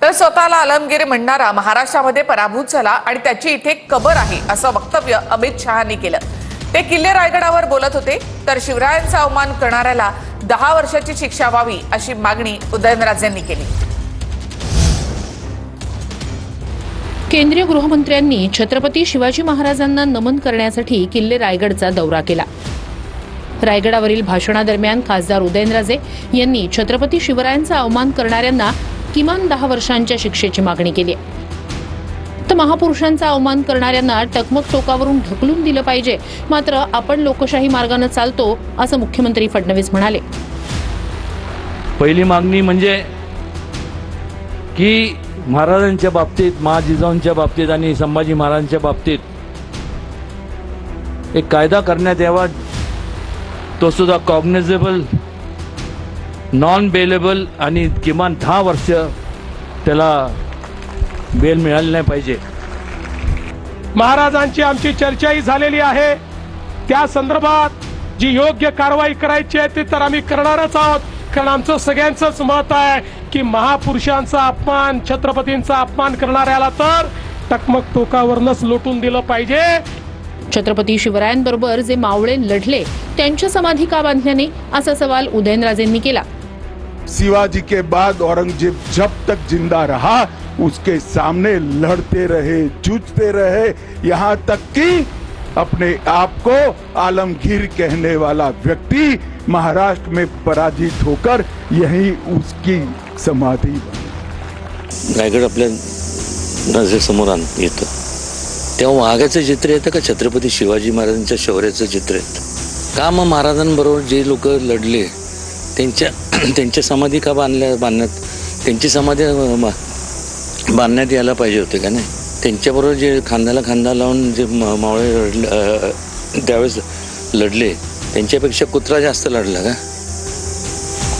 तर स्वतःला आलमगीर म्हणणारा महाराष्ट्रामध्ये पराभूत झाला आणि त्याची इथे कबर आहे असं वक्तव्य अमित शहांनी केलं। ते किल्ले रायगडावर बोलत होते, तर शिवरायांचा अवमान करणाऱ्याला 10 वर्षाची शिक्षा व्हावी अशी मागणी उदयनराजेंनी केली। केंद्रीय गृहमंत्र्यांनी छत्रपती शिवाजी महाराजांना नमन करण्यासाठी किल्ले रायगडचा दौरा केला। रायगडावरील भाषणादरम्यान खासदार उदयनराजे यांनी छत्रपती शिवरायांचा अवमान करणाऱ्यांना किमान 10 वर्षांच्या शिक्षेची मागणी केली। तर महापुरुषांचा अवमान करणाऱ्यांना टकमक टोकावरून ढकलून दिलं पाहिजे, मात्र आपण लोकशाही मार्गाने चालतो असं मुख्यमंत्री फडणवीस म्हणाले। पहिली मागणी म्हणजे की महाराजांच्या बाबतीत, महाजिजाऊंच्या बाबतीत आणि संभाजी महाराजांच्या बाबतीत एक कायदा करण्यात यावा, तो सुद्धा कॉग्निझेबल, नॉन बेलेबल आणि किमान 10 वर्ष त्याला बेल मिळाली नाही पाहिजे। महाराजांची आमची चर्चाही झालेली आहे, त्या संदर्भात जी योग्य कारवाई करायची आहे ती तर आम्ही करणारच आहोत, कारण आमचं सगळ्यांचंच मत आहे की महापुरुषांचा अपमान, छत्रपतींचा अपमान करणाऱ्याला तर टकमक टोकावरनच लोटून दिलं पाहिजे। छत्रपती शिवरायांबरोबर जे मावळे लढले त्यांच्या समाधी का बांधल्या नाही असा सवाल उदयनराजेंनी केला। शिवाजी के बाद औरंगजेब जब तक जिंदा रहा उसके सामने लड़ते रहे, जूझते रहे, यहाँ तक कि अपने आप को आलमगीर कहने वाला व्यक्ति महाराष्ट्र में पराजित होकर यही उसकी समाधि बनी। रायगड आपल्या नजरेसमोर येतं तेव्हा वाघाचं चित्र येतं का छत्रपती शिवाजी महाराजांच्या शौर्याचं चित्र येतं का? मग महाराजांबरोबर जे लोक लढले त्यांच्या समाधी का बांधण्यात त्यांची समाधी बांधण्यात यायला पाहिजे होते का नाही? त्यांच्याबरोबर जे खांद्याला खांदा लावून जे मावळे त्यावेळेस लढले त्यांच्यापेक्षा कुत्रा जास्त लढला का?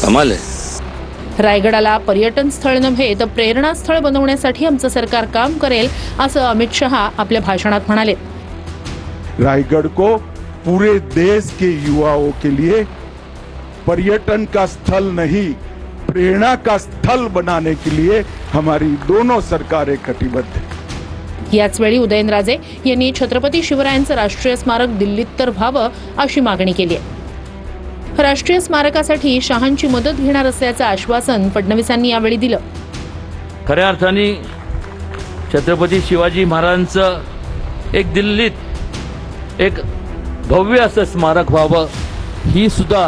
कमाल आहे। रायगडाला पर्यटन स्थळ नव्हे तर प्रेरणास्थळ बनवण्यासाठी आमचं सरकार काम करेल असं अमित शहा आपल्या भाषणात म्हणाले। रायगढ़ को पूरे देश के युवाओं के लिए पर्यटन का स्थल नहीं, प्रेरणा का स्थल बनाने के लिए हमारी दोनों सरकारें कटिबद्ध हैं। याच वेळी उदयनराजे यांनी छत्रपती शिवरायांचं राष्ट्रीय स्मारक दिल्लीत तर व्हावं अशी मागणी केली आहे। राष्ट्रीय स्मारकासाठी शहांची मदत घेणार असल्याचं आश्वासन फडणवीसांनी यावेळी दिलं। खऱ्या अर्थाने छत्रपती शिवाजी महाराजांचं एक दिल्लीत एक भव्य असं स्मारक व्हावं ही सुद्धा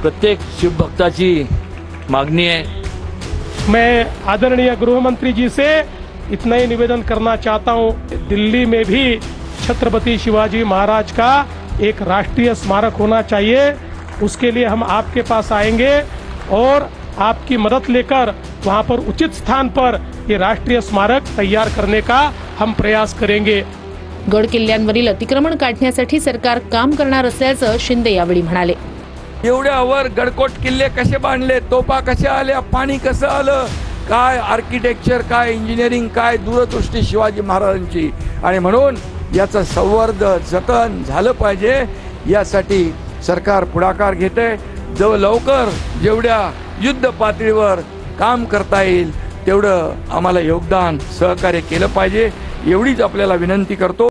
प्रत्येक शिवभक्ताची मागणी है। मैं आदरणीय गृहमंत्री जी से इतना ही निवेदन करना चाहता हूँ, दिल्ली में भी छत्रपति शिवाजी महाराज का एक राष्ट्रीय स्मारक होना चाहिए। उसके लिए हम आपके पास आएंगे और आपकी मदद लेकर वहाँ पर उचित स्थान पर ये राष्ट्रीय स्मारक तैयार करने का हम प्रयास करेंगे। गड किल्ल्यांवरील अतिक्रमण काढण्यासाठी सरकार काम करणार असल्याचं शिंदे यावेळी म्हणाले। एवढ्यावर गडकोट किल्ले कसे बांधले, तोफा कशा आल्या, पाणी कसं आलं, काय आर्किटेक्चर, काय इंजिनिअरिंग, काय दूरदृष्टी शिवाजी महाराजांची, आणि म्हणून याचं संवर्धन जतन झालं पाहिजे। यासाठी सरकार पुढाकार घेते। लवकर जेवढ्या युद्ध पातळीवर काम करता येईल तेवढं आम्हाला योगदान सहकार्य केलं पाहिजे, एवढीच आपल्याला विनंती करतो।